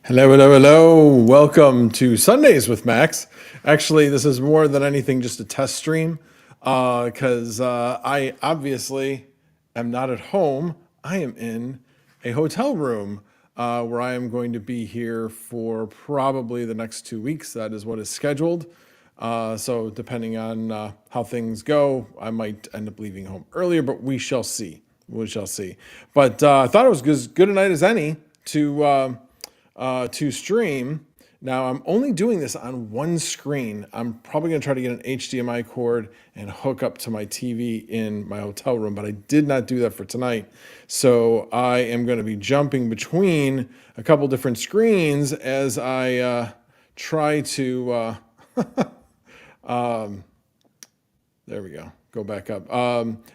Hello, hello, hello. Welcome to Sundays with Max. Actually, this is more than anything just a test stream because I obviously am not at home. I am in a hotel room where I am going to be here for probably the next 2 weeks. That is what is scheduled. So depending on how things go, I might end up leaving home earlier, but we shall see. We shall see. But I thought it was as good a night as any to stream. Now I'm only doing this on one screen. I'm probably gonna try to get an HDMI cord and hook up to my TV in my hotel room, but I did not do that for tonight. So I am gonna be jumping between a couple different screens as I try to, there we go back up.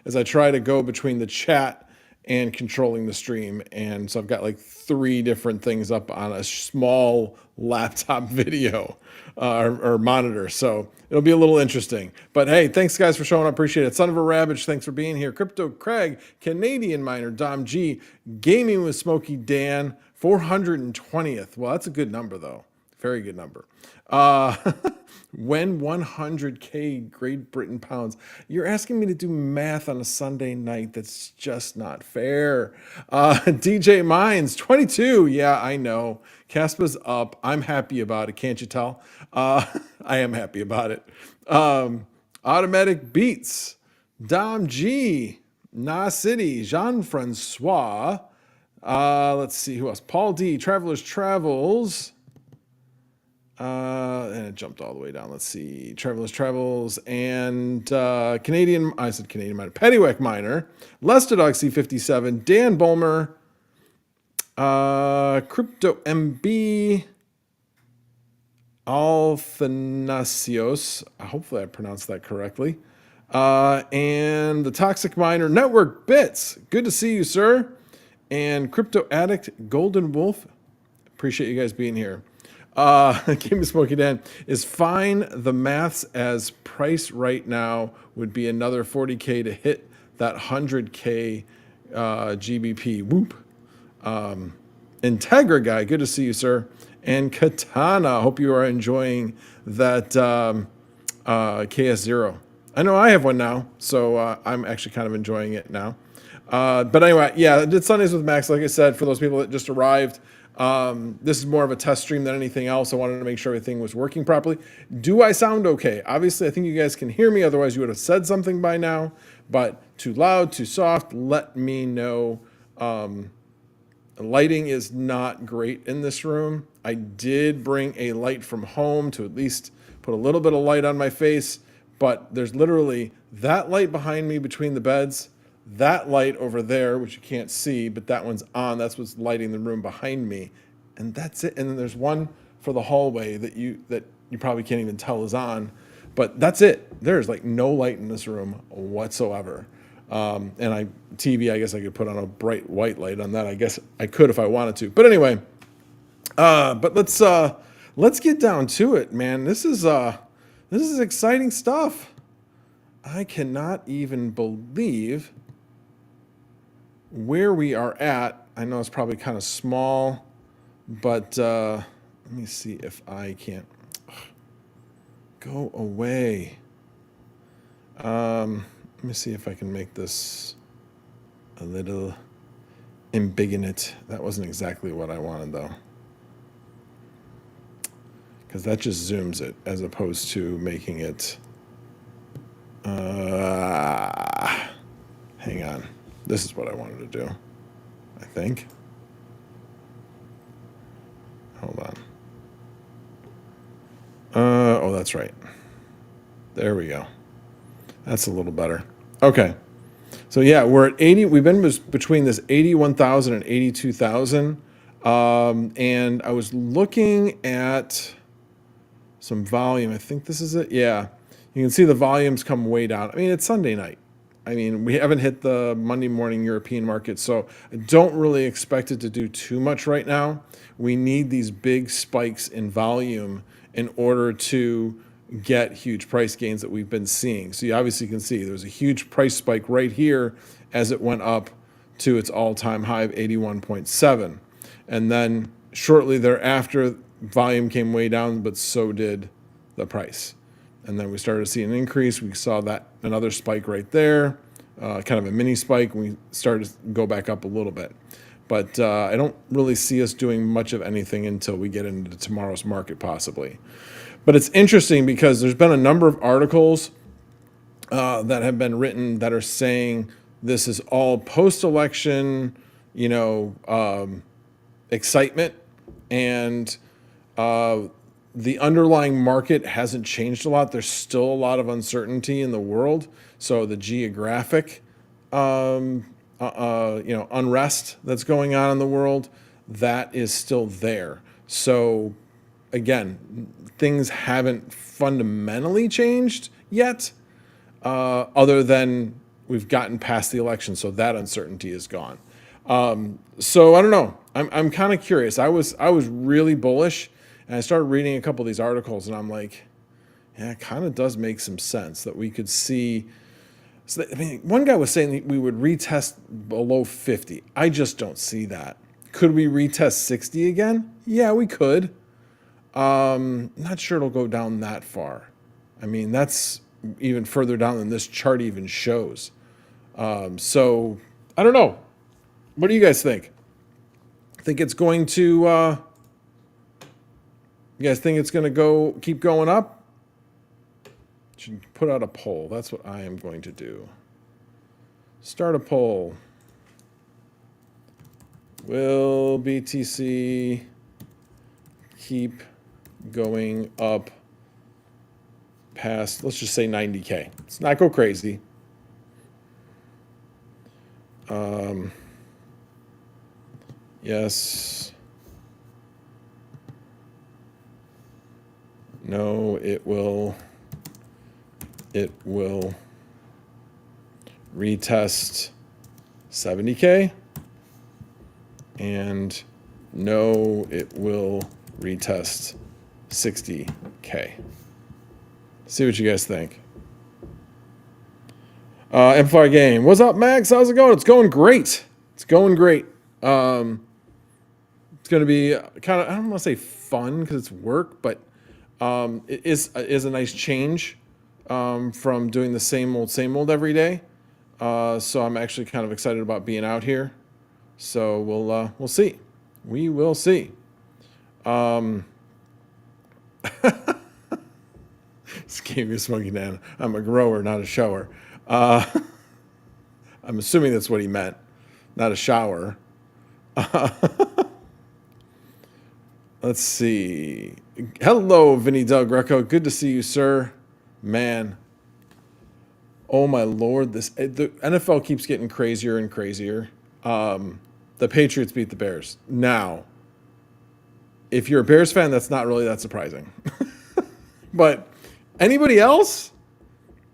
As I try to go between the chat and controlling the stream. And so I've got like 3 different things up on a small laptop video or monitor. So it'll be a little interesting. But hey, thanks guys for showing up. Appreciate it. Son of a Ravage, thanks for being here. Crypto Craig, Canadian Miner, Dom G, Gaming with Smokey Dan, 420th. Well, that's a good number though. Very good number. When 100K Great Britain pounds. You're asking me to do math on a Sunday night. That's just not fair. DJ Mines, 22. Yeah, I know. Caspa's up. I'm happy about it. Can't you tell? I am happy about it. Automatic Beats, Dom G, Na City, Jean-Francois. Let's see who else. Paul D, Travelers Travels. And it jumped all the way down. Let's see. Travelers Travels and Canadian, I said Canadian Miner, Pettywhack Miner, Lesterdog C57, Dan Bulmer, Crypto MB, Alfanasios, hopefully I pronounced that correctly, and the Toxic Miner Network Bits. Good to see you, sir. And Crypto Addict Golden Wolf. Appreciate you guys being here. Game of Smokey Dan is fine. The maths as price right now would be another 40K to hit that 100K GBP. Whoop. Integra guy, good to see you, sir. And Katana, hope you are enjoying that KS0. I know I have one now, so I'm actually kind of enjoying it now. But anyway, yeah, I did Sundays with Max. Like I said, for those people that just arrived, this is more of a test stream than anything else. I wanted to make sure everything was working properly. Do I sound okay? Obviously, I think you guys can hear me. Otherwise, you would have said something by now. But too loud, too soft, let me know. Lighting is not great in this room. I did bring a light from home to at least put a little bit of light on my face, but there's literally that light behind me between the beds, that light over there, which you can't see, but that one's on. That's what's lighting the room behind me, and that's it. And then there's one for the hallway that you probably can't even tell is on, but that's it. There's like no light in this room whatsoever. And TV, I guess I could put on a bright white light on that. I guess I could if I wanted to. But anyway, but let's get down to it, man. This is exciting stuff. I cannot even believe where we are at. I know it's probably kind of small, but let me see if I can't go away. Let me see if I can make this a little embiggenit. That wasn't exactly what I wanted, though, because that just zooms it as opposed to making it. Hang on. This is what I wanted to do, I think. Hold on. Oh, that's right. There we go. That's a little better. Okay. So yeah, we're at 80. We've been between this 81,000 and 82,000. And I was looking at some volume. I think this is it. Yeah. You can see the volumes come way down. I mean, it's Sunday night. I mean, we haven't hit the Monday morning European market, so I don't really expect it to do too much right now. We need these big spikes in volume in order to get huge price gains that we've been seeing. So you obviously can see there's a huge price spike right here as it went up to its all-time high of 81.7. And then shortly thereafter, volume came way down, but so did the price. And then we started to see an increase. We saw that another spike right there, kind of a mini spike. We started to go back up a little bit. But I don't really see us doing much of anything until we get into tomorrow's market possibly. But it's interesting because there's been a number of articles that have been written that are saying this is all post-election, excitement, and the underlying market hasn't changed a lot. There's still a lot of uncertainty in the world. So the geographic, unrest that's going on in the world, that is still there. So again, things haven't fundamentally changed yet, other than we've gotten past the election, so that uncertainty is gone. So I don't know. I'm kind of curious. I was really bullish, and I started reading a couple of these articles, and I'm like, yeah, it kind of does make some sense that we could see. So I mean, one guy was saying that we would retest below 50. I just don't see that. Could we retest 60 again? Yeah, we could. Not sure it'll go down that far. I mean, that's even further down than this chart even shows. So I don't know. What do you guys think? Think it's going to, you guys think it's going to keep going up? Should put out a poll. That's what I am going to do. Start a poll. Will BTC keep going up past, let's just say 90K? Let's not go crazy. Yes. No, it will retest 70K. And no, it will retest 60K. See what you guys think. Amplify Game. What's up, Max? How's it going? It's going great. It's going great. It's going to be kind of, I don't want to say fun because it's work, but it is a nice change from doing the same old every day. So I'm actually kind of excited about being out here. So we'll see. We will see. This gave me a smoky Dan. I'm a grower, not a shower. I'm assuming that's what he meant, not a shower. Let's see. Hello, Vinny Del Greco. Good to see you, sir. Man. Oh, my Lord. The NFL keeps getting crazier and crazier. The Patriots beat the Bears. Now, if you're a Bears fan, that's not really that surprising. But anybody else?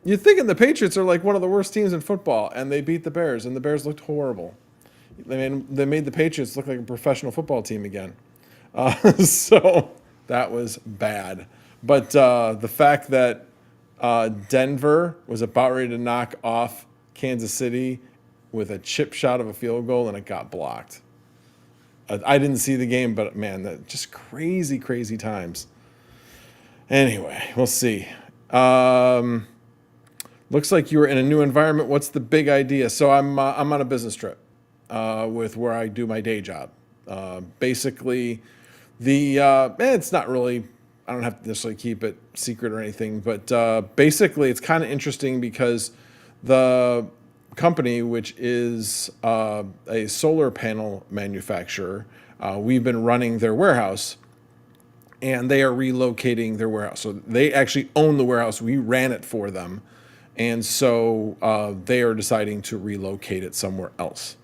You're thinking the Patriots are like one of the worst teams in football, and they beat the Bears, and the Bears looked horrible. They made the Patriots look like a professional football team again. So that was bad. But the fact that Denver was about ready to knock off Kansas City with a chip shot of a field goal and it got blocked. I didn't see the game, but man, that just crazy, crazy times. Anyway, we'll see. Looks like you were in a new environment. What's the big idea? So I'm on a business trip with where I do my day job. Basically, it's not really, I don't have to necessarily keep it secret or anything, but basically it's kind of interesting because the company, which is a solar panel manufacturer, we've been running their warehouse, and they are relocating their warehouse. So they actually own the warehouse. We ran it for them. And so they are deciding to relocate it somewhere else.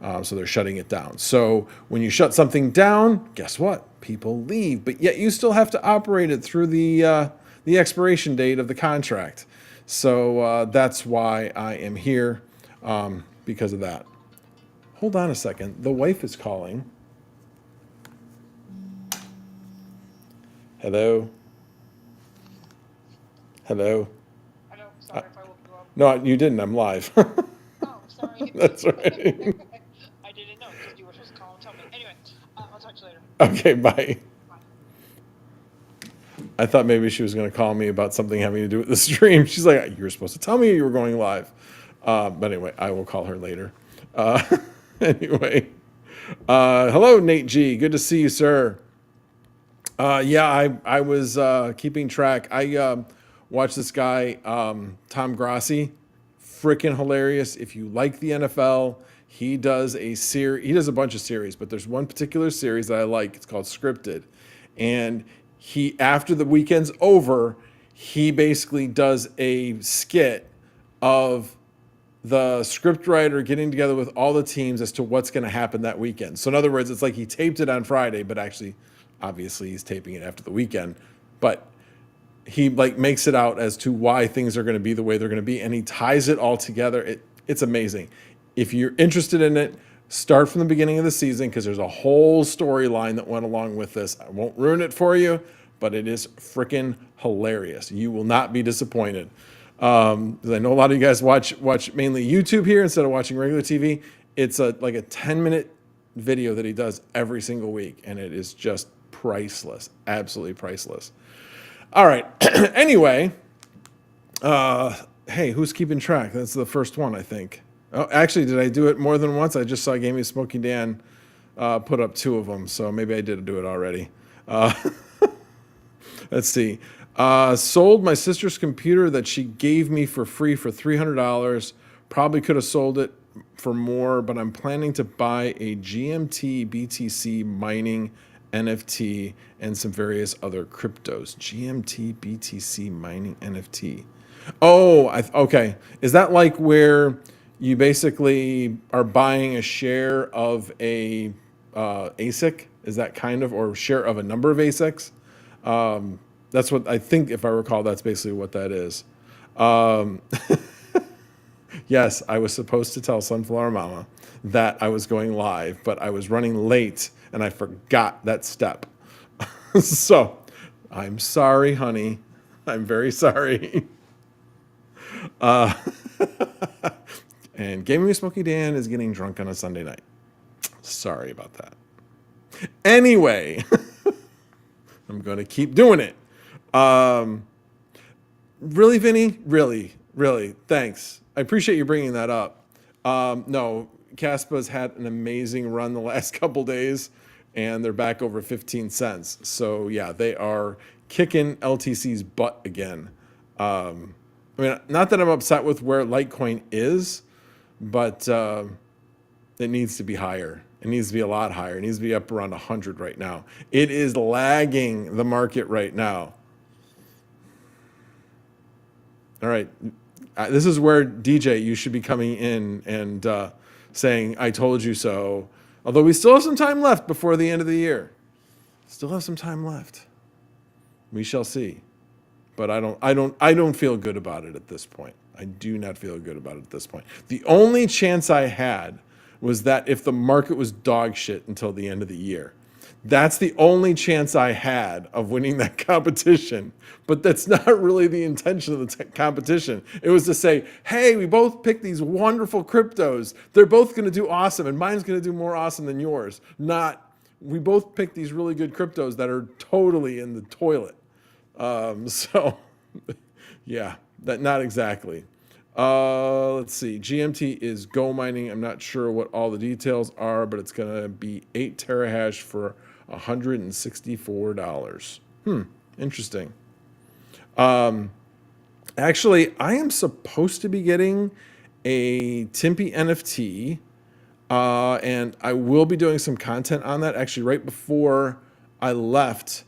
So they're shutting it down. So when you shut something down, guess what? People leave, but yet you still have to operate it through the expiration date of the contract. So that's why I am here, because of that. Hold on a second. The wife is calling. Hello? Hello? Hello, sorry if I woke you up. No, you didn't. I'm live. Oh, sorry. That's right. I didn't know because you were supposed to call and tell me. Anyway, I'll talk to you later. Okay, bye. Bye. I thought maybe she was going to call me about something having to do with the stream. She's like, you were supposed to tell me you were going live. But anyway, I will call her later. Anyway, hello, Nate G. Good to see you, sir. Yeah, I was keeping track. I watched this guy, Tom Grassi, freaking hilarious. If you like the NFL, he does a series. He does a bunch of series, but there's one particular series that I like. It's called Scripted, and he, after the weekend's over, he basically does a skit of the scriptwriter getting together with all the teams as to what's going to happen that weekend. So in other words, it's like he taped it on Friday, but actually, obviously, he's taping it after the weekend. But he like makes it out as to why things are going to be the way they're going to be, and he ties it all together. It's amazing. If you're interested in it, start from the beginning of the season because there's a whole storyline that went along with this. I won't ruin it for you, but it is freaking hilarious. You will not be disappointed. Because I know a lot of you guys watch mainly YouTube here instead of watching regular TV. It's like a 10-minute video that he does every single week, and it is just priceless, absolutely priceless. All right. Anyway, hey, who's keeping track? That's the first one, I think. Oh, actually, did I do it more than once? I just saw Gamey Smoky Dan put up 2 of them, so maybe I did do it already. Let's see. Sold my sister's computer that she gave me for free for $300. Probably could have sold it for more, but I'm planning to buy a GMT BTC mining NFT and some various other cryptos. GMT BTC mining NFT. Oh, okay. Is that like where you basically are buying a share of a ASIC? Is that kind of, or share of a number of ASICs? That's what I think, if I recall, that's basically what that is. Yes, I was supposed to tell Sunflower Mama that I was going live, but I was running late and I forgot that step. So I'm sorry, honey. I'm very sorry. Gaming with Smokey Dan is getting drunk on a Sunday night. Sorry about that. Anyway, I'm going to keep doing it. Really, Vinny? Really, thanks. I appreciate you bringing that up. No, Caspa's had an amazing run the last couple days, and they're back over 15 cents. So, yeah, they are kicking LTC's butt again. I mean, not that I'm upset with where Litecoin is, but it needs to be higher. It needs to be a lot higher. It needs to be up around 100 right now. It is lagging the market right now. All right. This is where, DJ, you should be coming in and saying, I told you so. Although we still have some time left before the end of the year. Still have some time left. We shall see. But I don't feel good about it at this point. I do not feel good about it at this point. The only chance I had was that if the market was dog shit until the end of the year. That's the only chance I had of winning that competition. But that's not really the intention of the competition. It was to say, hey, we both picked these wonderful cryptos. They're both going to do awesome, and mine's going to do more awesome than yours. Not, we both picked these really good cryptos that are totally in the toilet. So, yeah, that not exactly. Let's see. GMT is Go mining. I'm not sure what all the details are, but it's going to be 8 terahash for $164. Interesting. Actually, I am supposed to be getting a Timpy NFT, and I will be doing some content on that. Actually, right before I left,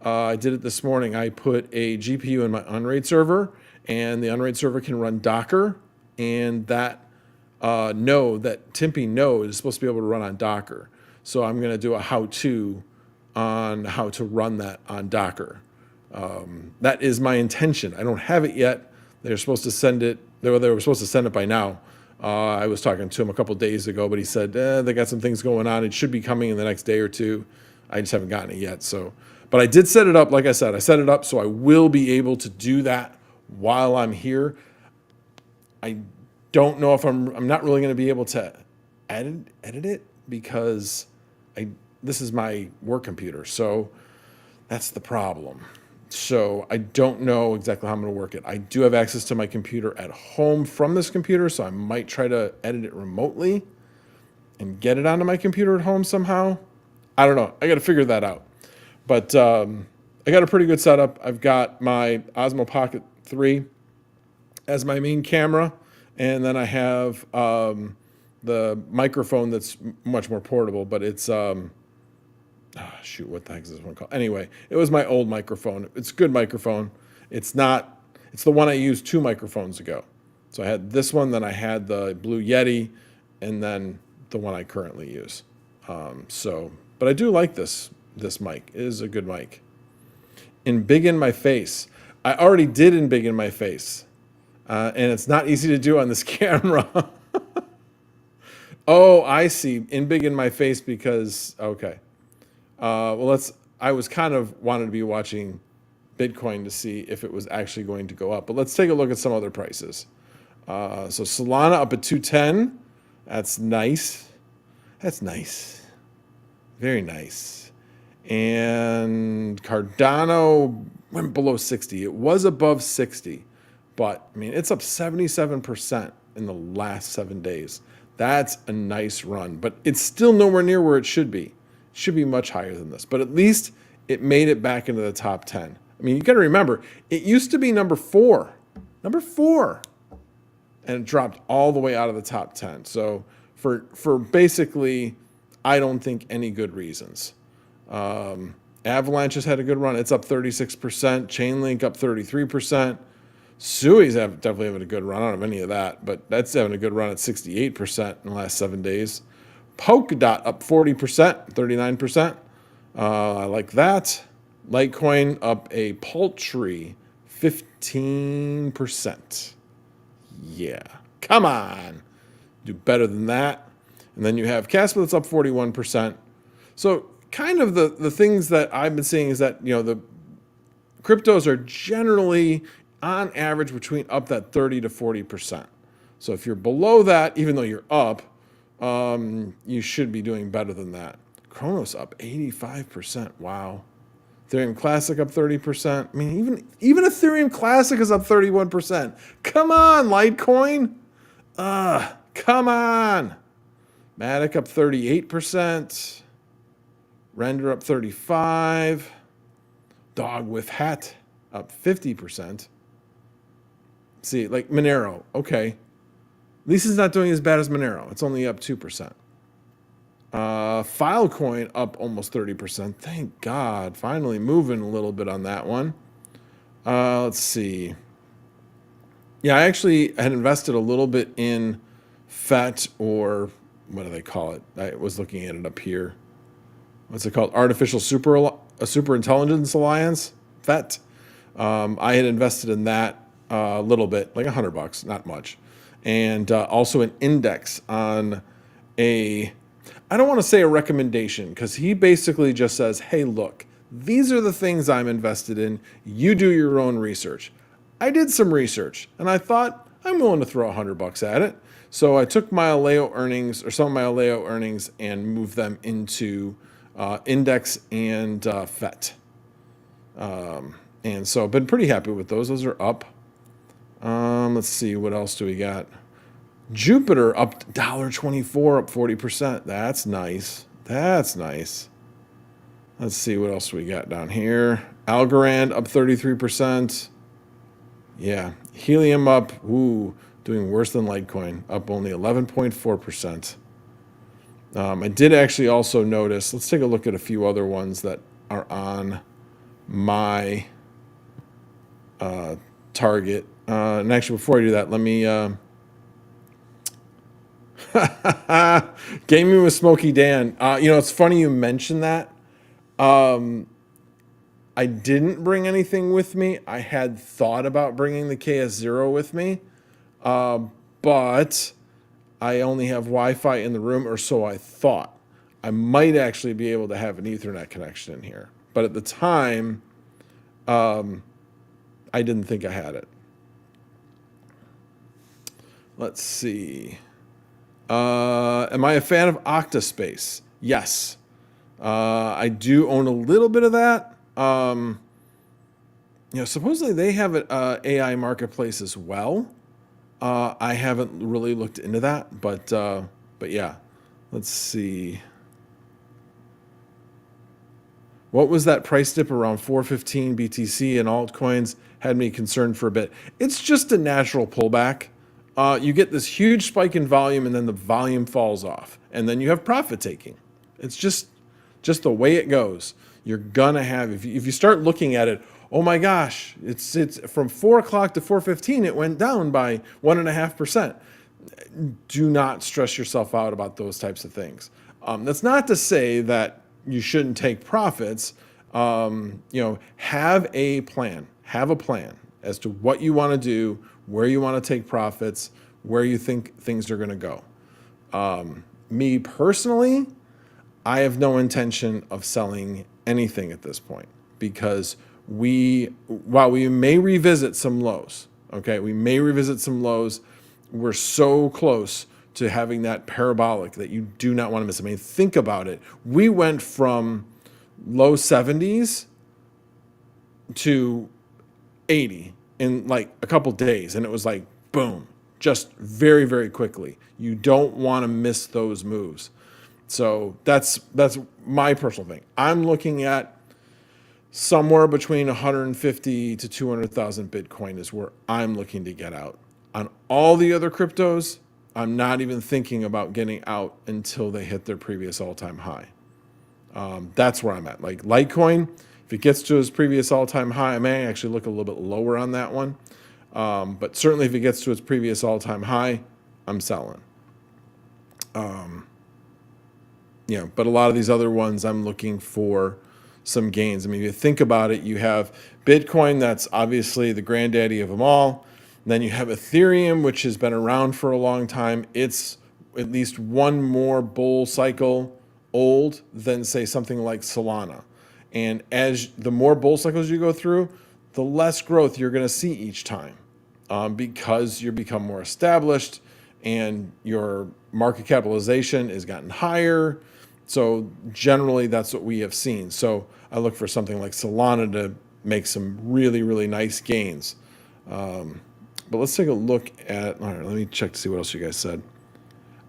I did it this morning. I put a GPU in my Unraid server, and the Unraid server can run Docker, and that node, that Timpy node, is supposed to be able to run on Docker. So I'm going to do a how-to on how to run that on Docker. That is my intention. I don't have it yet. They're supposed to send it. They were supposed to send it by now. I was talking to him a couple days ago, but he said they got some things going on. It should be coming in the next day or two. I just haven't gotten it yet. So, but I did set it up. Like I said, I set it up so I will be able to do that while I'm here. I don't know if I'm not really going to be able to edit it because this is my work computer. So that's the problem. So I don't know exactly how I'm going to work it. I do have access to my computer at home from this computer, so I might try to edit it remotely and get it onto my computer at home somehow. I don't know. I got to figure that out. But I got a pretty good setup. I've got my Osmo Pocket 3 as my main camera, and then I have the microphone that's much more portable, but it's shoot, what the heck is this one called? Anyway, it was my old microphone. It's a good microphone. It's the one I used 2 microphones ago. So I had this one, then I had the Blue Yeti, and then the one I currently use. But I do like this mic. It is a good mic. Big in my face. I already did big in my face. And it's not easy to do on this camera. Oh, I see. Big in my face because, okay. I was kind of wanted to be watching Bitcoin to see if it was actually going to go up. But let's take a look at some other prices. So Solana up at 210. That's nice. That's nice. Very nice. And Cardano went below 60. It was above 60. But, I mean, it's up 77% in the last 7 days. That's a nice run. But it's still nowhere near where it should be. It should be much higher than this. But at least it made it back into the top 10. I mean, you got to remember, it used to be number 4. Number 4. And it dropped all the way out of the top 10. So for basically, I don't think any good reasons. Avalanche has had a good run. It's up 36%. Chainlink up 33%. Sui's definitely having a good run. I don't have any of that, but that's having a good run at 68% in the last 7 days. Polkadot up 40%, 39%. I like that. Litecoin up a paltry 15%. Yeah, come on. Do better than that. And then you have Caspa that's up 41%. So kind of the things that I've been seeing is that, the cryptos are generally on average between up that 30 to 40%. So if you're below that, even though you're up, you should be doing better than that. Chronos up 85%. Wow. Ethereum Classic up 30%. I mean, even Ethereum Classic is up 31%. Come on, Litecoin. Come on. Matic up 38%. Render up 35%. Dog with Hat up 50%. See, like Monero, okay. At least it's not doing as bad as Monero. It's only up 2%. Filecoin up almost 30%. Thank God. Finally moving a little bit on that one. Let's see. Yeah, I actually had invested a little bit in FET, or what do they call it? I was looking at it up here. What's it called? Artificial Superintelligence Alliance, FET. I had invested in that a little bit, like $100, not much. And also an index on I don't want to say a recommendation, because he basically just says, hey, look, these are the things I'm invested in. You do your own research. I did some research, and I thought I'm willing to throw $100 at it. So I took my Aleo earnings, or some of my Aleo earnings, and moved them into index and FET. And so I've been pretty happy with those. Those are up. Let's see, what else do we got? Jupiter up $1.24, up 40%. That's nice. That's nice. Let's see what else we got down here. Algorand up 33%. Yeah. Helium up, doing worse than Litecoin, up only 11.4%. I did actually also notice, let's take a look at a few other ones that are on my target. And actually, before I do that, let me... Gaming with Smokey Dan. It's funny you mentioned that. I didn't bring anything with me. I had thought about bringing the KS0 with me, but I only have Wi-Fi in the room, or so I thought. I might actually be able to have an Ethernet connection in here, but at the time, I didn't think I had it. Let's see. Am I a fan of Octaspace? Yes. I do own a little bit of that. Supposedly they have an AI marketplace as well. I haven't really looked into that, but yeah. Let's see. What was that price dip around 415 BTC and altcoins? Had me concerned for a bit. It's just a natural pullback. You get this huge spike in volume, and then the volume falls off, and then you have profit taking. It's just the way it goes. You're gonna have, if you start looking at it, oh my gosh, it's from 4 o'clock to 4:15, it went down by 1.5%. Do not stress yourself out about those types of things. That's not to say that you shouldn't take profits. Have a plan. Have a plan as to what you want to do, where you want to take profits, where you think things are going to go. Me personally, I have no intention of selling anything at this point, because while we may revisit some lows, okay, we're so close to having that parabolic that you do not want to miss. I mean, think about it. We went from low 70s to 80 in like a couple days, and it was like boom, just very, very quickly. You don't want to miss those moves. So that's my personal thing. I'm looking at somewhere between 150 to 200,000 Bitcoin is where I'm looking to get out. On all the other cryptos, I'm not even thinking about getting out until they hit their previous all-time high. That's where I'm at. Like Litecoin, if it gets to its previous all-time high, I may actually look a little bit lower on that one. But certainly if it gets to its previous all-time high, I'm selling. But a lot of these other ones, I'm looking for some gains. I mean, if you think about it, you have Bitcoin, that's obviously the granddaddy of them all. Then you have Ethereum, which has been around for a long time. It's at least one more bull cycle old than, say, something like Solana. And as the more bull cycles you go through, the less growth you're going to see each time. because you become more established and your market capitalization has gotten higher. So generally that's what we have seen. So I look for something like Solana to make some really, really nice gains. But let's take a look at, all right, let me check to see what else you guys said.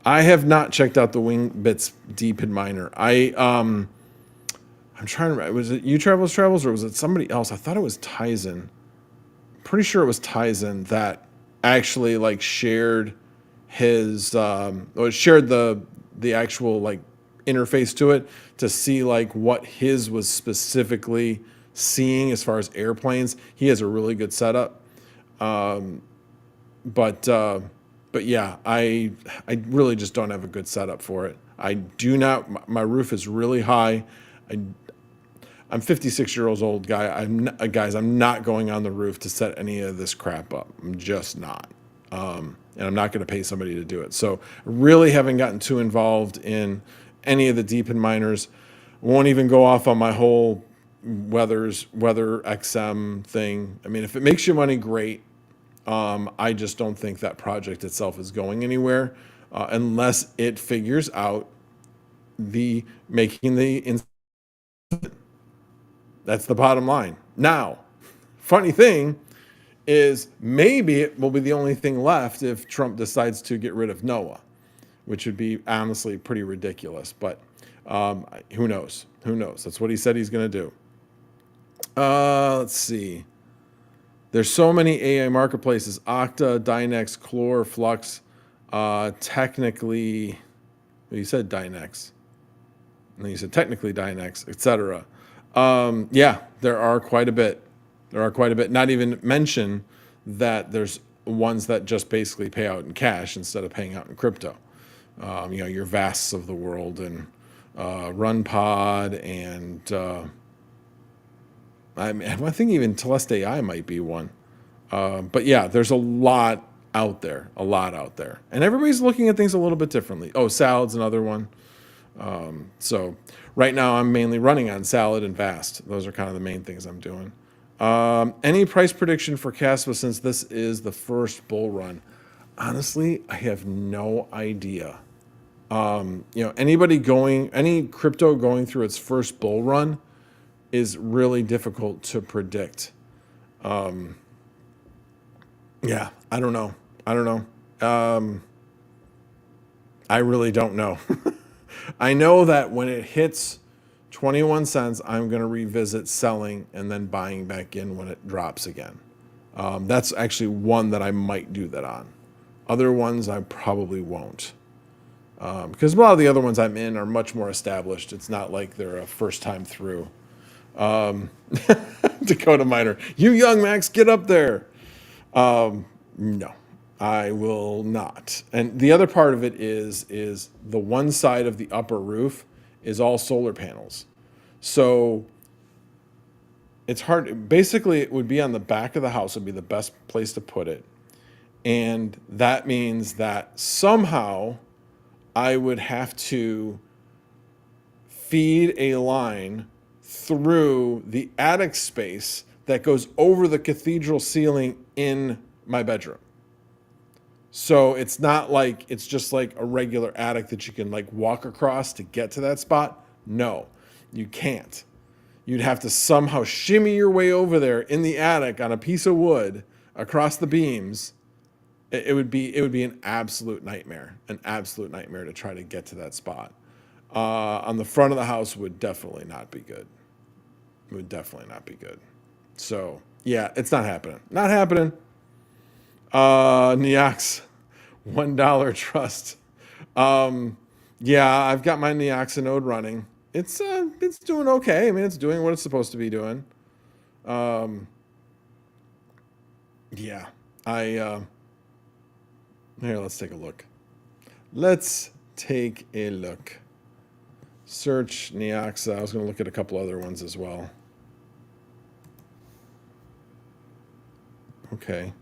I have not checked out the Wingbits DPID miner. I'm trying to remember, was it You Travels or was it somebody else? I thought it was Tizen. Pretty sure it was Tizen that actually like shared his or shared the actual like interface to it to see like what his was specifically seeing as far as airplanes. He has a really good setup. But yeah, I really just don't have a good setup for it. I do not. My roof is really high. I'm 56 years old guy. I'm not going on the roof to set any of this crap up. I'm just not. And I'm not going to pay somebody to do it. So really haven't gotten too involved in any of the DPID miners. Won't even go off on my whole weather XM thing. I mean, if it makes you money, great. I just don't think that project itself is going anywhere unless it figures out making the. That's the bottom line. Now, funny thing is maybe it will be the only thing left if Trump decides to get rid of NOAA, which would be honestly pretty ridiculous. But who knows? Who knows? That's what he said he's going to do. Let's see. There's so many AI marketplaces: Okta, Dynex, Chlor, Flux. Technically, well, you said Dynex, and then you said technically Dynex, etc. Yeah, there are quite a bit. Not even mention that there's ones that just basically pay out in cash instead of paying out in crypto. Your Vasts of the world and RunPod and I think even Telest AI might be one. But yeah, there's a lot out there, and everybody's looking at things a little bit differently. Oh, Salad's another one. So right now I'm mainly running on Salad and Vast. Those are kind of the main things I'm doing. Any price prediction for Caspa since this is the first bull run? Honestly, I have no idea. Any crypto going through its first bull run is really difficult to predict. Yeah, I don't know. I really don't know. I know that when it hits 21 cents, I'm going to revisit selling and then buying back in when it drops again. That's actually one that I might do that on. Other ones I probably won't. Because a lot of the other ones I'm in are much more established. It's not like they're a first time through. Dakota Miner, you young Max, get up there. No, I will not. And the other part of it is the one side of the upper roof is all solar panels. So it's hard. Basically, it would be on the back of the house would be the best place to put it. And that means that somehow I would have to feed a line through the attic space that goes over the cathedral ceiling in my bedroom. So it's not like it's just like a regular attic that you can like walk across to get to that spot. No, you can't. You'd have to somehow shimmy your way over there in the attic on a piece of wood across the beams. It would be an absolute nightmare to try to get to that spot. On the front of the house would definitely not be good. So yeah, it's not happening. Neox, $1 trust. Yeah, I've got my Neoxinode running. It's doing okay. I mean, it's doing what it's supposed to be doing. Yeah, here, let's take a look. Search Neoxa. I was going to look at a couple other ones as well. Okay.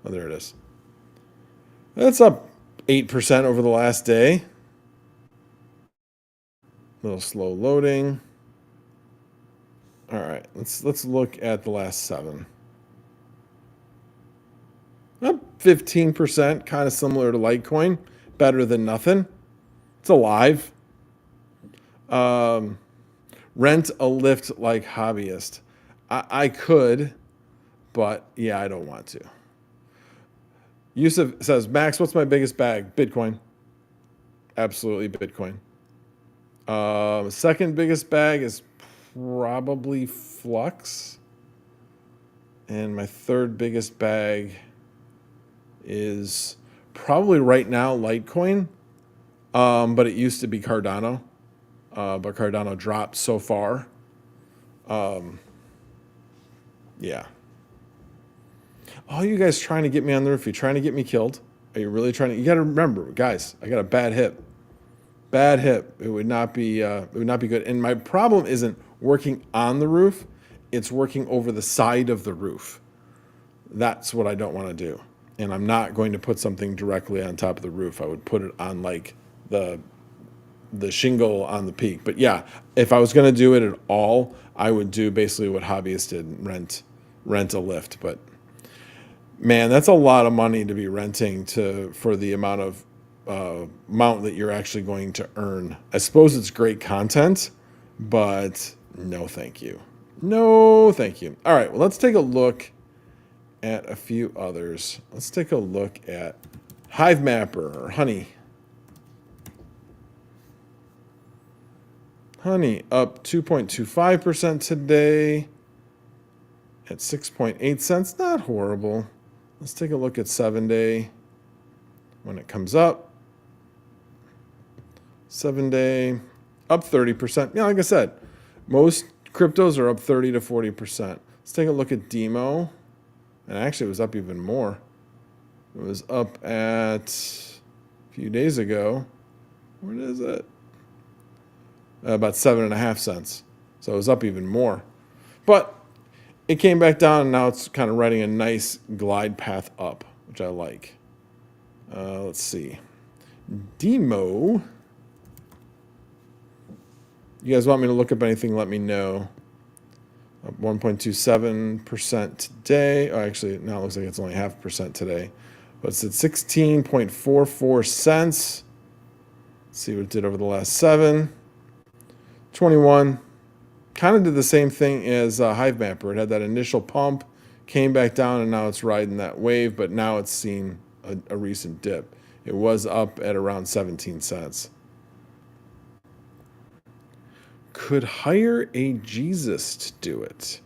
Oh, there it is. That's up 8% over the last day. A little slow loading. All right, let's look at the last 7. 15%, kind of similar to Litecoin. Better than nothing. It's alive. Rent a lift like hobbyist. I could, but yeah, I don't want to. Yusuf says, Max, what's my biggest bag? Bitcoin. Absolutely Bitcoin. Second biggest bag is probably Flux. And my third biggest bag is probably right now Litecoin. But it used to be Cardano. But Cardano dropped so far. Yeah. Oh, you guys trying to get me on the roof? You trying to get me killed? Are you really trying to? You got to remember, guys. I got a bad hip. Bad hip. It would not be. It would not be good. And my problem isn't working on the roof. It's working over the side of the roof. That's what I don't want to do. And I'm not going to put something directly on top of the roof. I would put it on like the shingle on the peak. But yeah, if I was going to do it at all, I would do basically what hobbyists did, rent a lift. But man, that's a lot of money to be renting for the amount of amount that you're actually going to earn. I suppose it's great content, but no thank you. No thank you. All right, well, let's take a look at a few others. Let's take a look at HiveMapper or Honey. Honey up 2.25% today at 6.8 cents. Not horrible. Let's take a look at 7-day when it comes up. 7-day up 30%. Yeah, like I said, most cryptos are up 30 to 40%. Let's take a look at Demo. And actually, it was up even more. It was up at a few days ago. What is it? About 7.5 cents. So it was up even more. But it came back down, and now it's kind of riding a nice glide path up, which I like. Let's see. Demo. You guys want me to look up anything, let me know. Up 1.27% today. Oh, actually, now it looks like it's only 0.5% today. But it's at 16.44 cents. Let's see what it did over the last 7. 21. Kind of did the same thing as HiveMapper. It had that initial pump, came back down, and now it's riding that wave, but now it's seen a recent dip. It was up at around 17 cents. Could hire a Jesus to do it?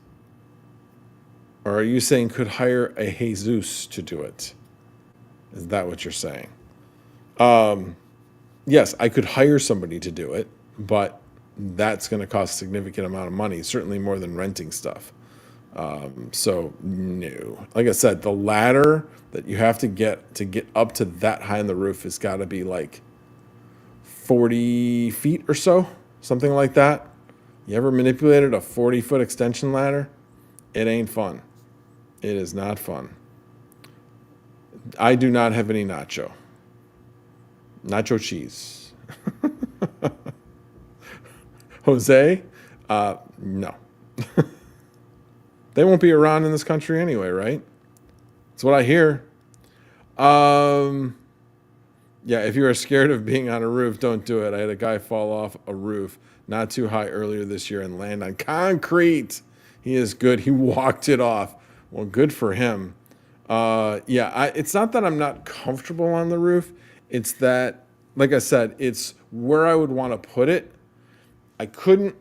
Or are you saying could hire a Jesus to do it? Is that what you're saying? Yes, I could hire somebody to do it, but that's going to cost a significant amount of money, certainly more than renting stuff. So no. Like I said, the ladder that you have to get up to that high on the roof has got to be like 40 feet or so, something like that. You ever manipulated a 40-foot extension ladder? It ain't fun. It is not fun. I do not have any nacho cheese. Jose? No. They won't be around in this country anyway, right? That's what I hear. Yeah, if you are scared of being on a roof, don't do it. I had a guy fall off a roof not too high earlier this year and land on concrete. He is good. He walked it off. Well, good for him. It's not that I'm not comfortable on the roof. It's that, like I said, it's where I would want to put it. I couldn't.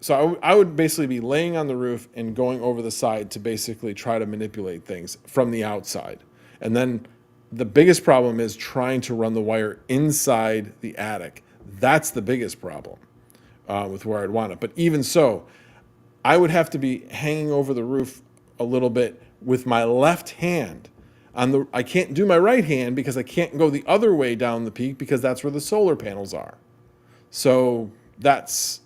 So I would basically be laying on the roof and going over the side to basically try to manipulate things from the outside. And then the biggest problem is trying to run the wire inside the attic. That's the biggest problem with where I'd want it. But even so, I would have to be hanging over the roof a little bit with my left hand. I can't do my right hand because I can't go the other way down the peak because that's where the solar panels are. So that's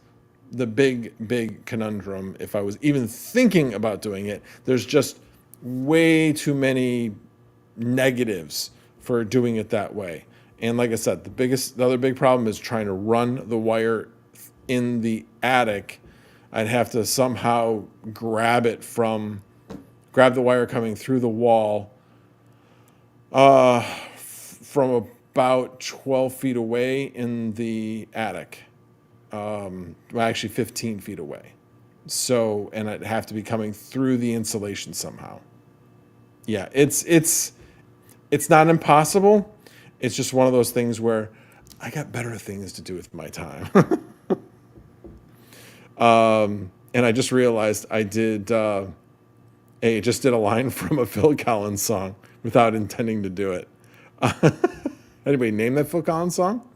the big conundrum. If I was even thinking about doing it, there's just way too many negatives for doing it that way. And like I said, the other big problem is trying to run the wire in the attic. I'd have to somehow grab the wire coming through the wall From about 12 feet away in the attic. Well, actually 15 feet away. So, and I'd have to be coming through the insulation somehow. Yeah, it's not impossible. It's just one of those things where I got better things to do with my time. And I just realized I just did a line from a Phil Collins song without intending to do it. Anybody name that Phil Collins song?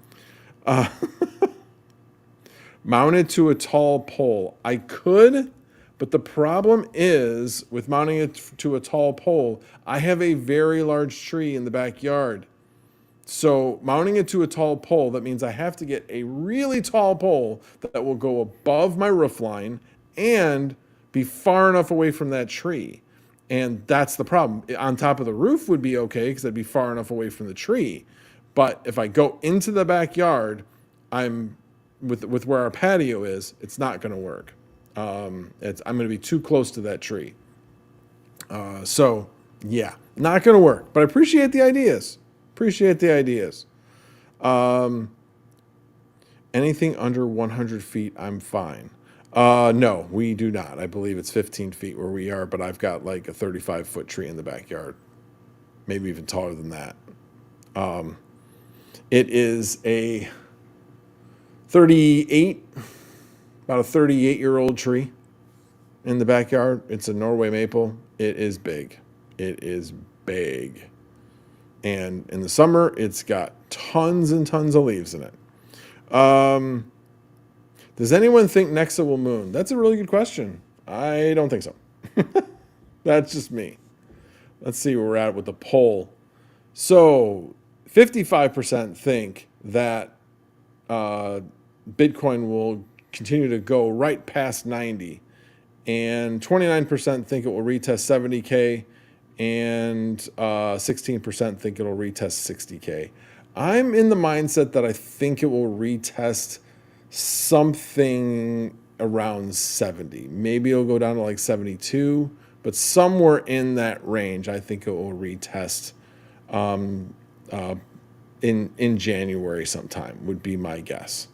Mounted to a tall pole. I could, but the problem is with mounting it to a tall pole, I have a very large tree in the backyard. So mounting it to a tall pole, that means I have to get a really tall pole that will go above my roof line and be far enough away from that tree. And that's the problem. On top of the roof would be okay because I'd be far enough away from the tree. But if I go into the backyard, I'm with where our patio is, it's not going to work. I'm going to be too close to that tree. So yeah, not going to work. But I appreciate the ideas. Anything under 100 feet, I'm fine. No, we do not. I believe it's 15 feet where we are, but I've got like a 35-foot tree in the backyard, maybe even taller than that. It is a 38, about a 38-year-old tree in the backyard. It's a Norway maple. It is big. And in the summer, it's got tons and tons of leaves in it. Does anyone think Nexa will moon? That's a really good question. I don't think so. That's just me. Let's see where we're at with the poll. So 55% think that Bitcoin will continue to go right past 90. And 29% think it will retest 70K. And 16% think it'll retest 60K. I'm in the mindset that I think it will retest something around 70. Maybe it'll go down to like 72, but somewhere in that range, I think it will retest in January sometime, would be my guess.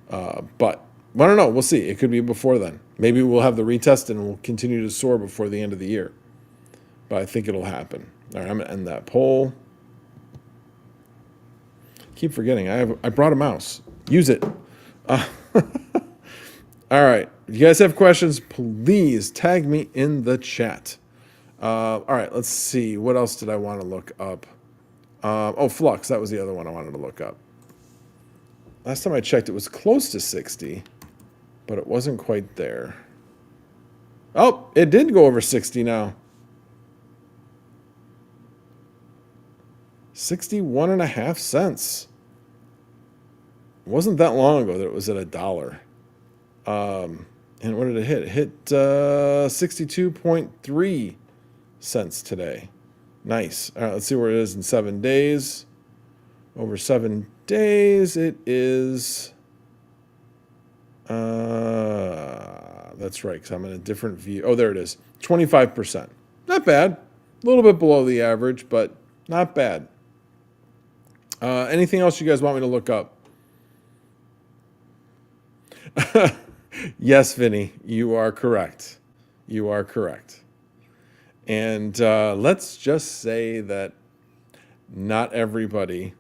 But I don't know. We'll see. It could be before then. Maybe we'll have the retest and we'll continue to soar before the end of the year. But I think it'll happen. All right, I'm going to end that poll. Keep forgetting. I brought a mouse. Use it. All right. If you guys have questions, please tag me in the chat. All right, let's see. What else did I want to look up? Flux. That was the other one I wanted to look up. Last time I checked, it was close to 60, but it wasn't quite there. Oh, it did go over 60 now. 61.5 cents. It wasn't that long ago that it was at $1. And what did it hit? It hit 62.3 cents today. Nice. All right, let's see where it is in 7 days. Over 7 days, it is... that's right, because I'm in a different view. Oh, there it is. 25%. Not bad. A little bit below the average, but not bad. Anything else you guys want me to look up? Yes, Vinny, you are correct. You are correct. And let's just say that not everybody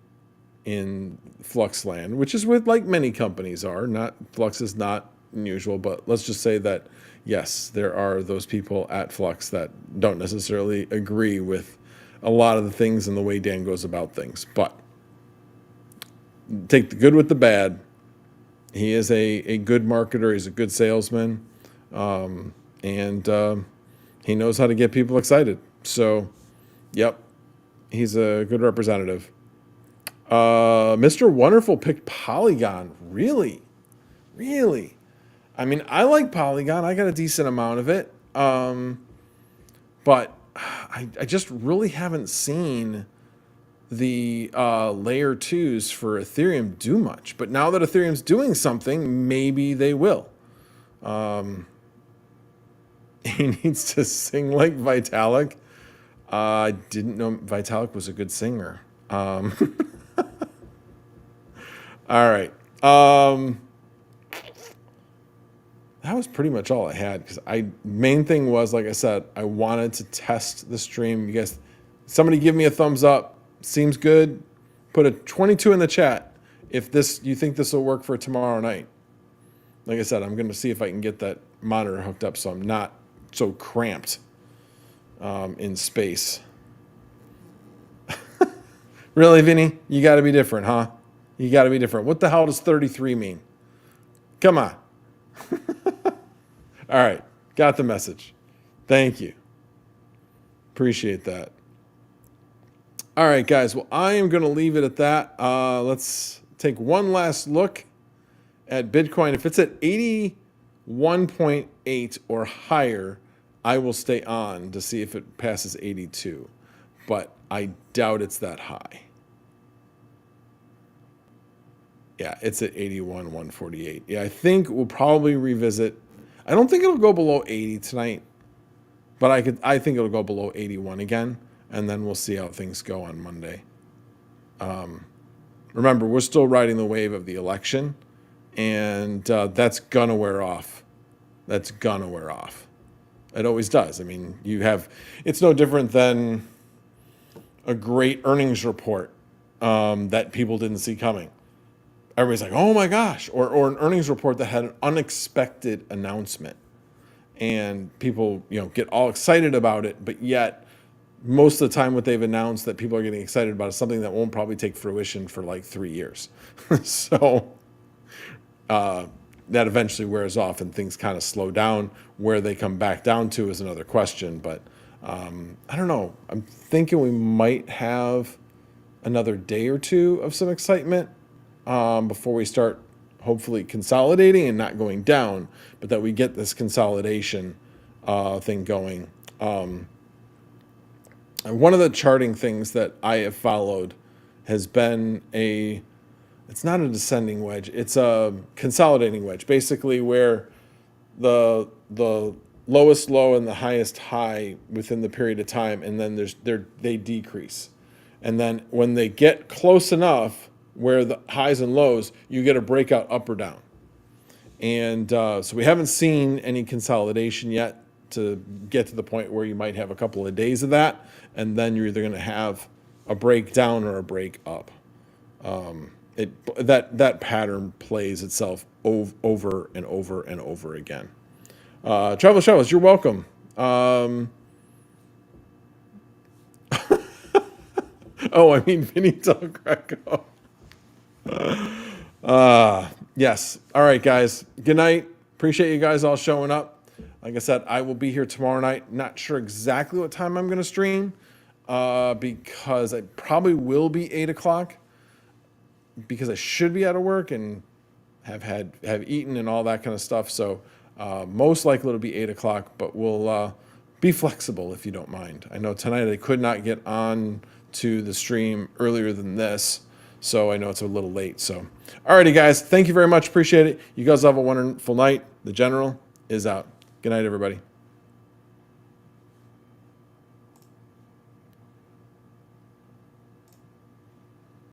in Fluxland, which is what like many companies are, not Flux is not unusual, but let's just say that yes, there are those people at Flux that don't necessarily agree with a lot of the things and the way Dan goes about things. But take the good with the bad. He is a good marketer. He's a good salesman. And he knows how to get people excited. So, yep, he's a good representative. Mr. Wonderful picked Polygon. Really? Really? I mean, I like Polygon. I got a decent amount of it. But I just really haven't seen the layer 2s for Ethereum do much. But now that Ethereum's doing something, maybe they will. He needs to sing like Vitalik. I didn't know Vitalik was a good singer. All right. That was pretty much all I had, because main thing was, like I said, I wanted to test the stream. You guys, somebody give me a thumbs up. Seems good. Put a 22 in the chat if you think this will work for tomorrow night. Like I said, I'm going to see if I can get that monitor hooked up so I'm not so cramped in space. Really, Vinny? You got to be different, huh? You got to be different. What the hell does 33 mean? Come on. All right. Got the message. Thank you. Appreciate that. All right, guys. Well, I am going to leave it at that. Let's take one last look at Bitcoin. If it's at 81.8 or higher, I will stay on to see if it passes 82. But I doubt it's that high. Yeah, it's at 81,148. Yeah, I think we'll probably revisit. I don't think it'll go below 80 tonight, but I think it'll go below 81 again, and then we'll see how things go on Monday. Remember, we're still riding the wave of the election, and that's gonna wear off. That's gonna wear off. It always does. I mean, it's no different than a great earnings report that people didn't see coming. Everybody's like, oh my gosh, or an earnings report that had an unexpected announcement, and people, get all excited about it, but yet most of the time what they've announced that people are getting excited about is something that won't probably take fruition for like 3 years. So that eventually wears off and things kind of slow down. Where they come back down to is another question, but I don't know. I'm thinking we might have another day or two of some excitement before we start hopefully consolidating and not going down, but that we get this consolidation thing going. And one of the charting things that I have followed has been it's not a descending wedge, it's a consolidating wedge, basically where the lowest low and the highest high within the period of time, and then they decrease. And then when they get close enough where the highs and lows, you get a breakout up or down. And so we haven't seen any consolidation yet to get to the point where you might have a couple of days of that, and then you're either going to have a break down or a break up. That pattern plays itself over and over and over again. Travel Shells, you're welcome. Oh, I mean, Finito Greco. Yes. All right, guys. Good night. Appreciate you guys all showing up. Like I said, I will be here tomorrow night. Not sure exactly what time I'm going to stream because I probably will be 8 o'clock because I should be out of work and have eaten and all that kind of stuff. So most likely it'll be 8 o'clock, but we'll be flexible if you don't mind. I know tonight I could not get on to the stream earlier than this, so I know it's a little late. So, alrighty, guys, thank you very much. Appreciate it. You guys have a wonderful night. The General is out. Good night, everybody.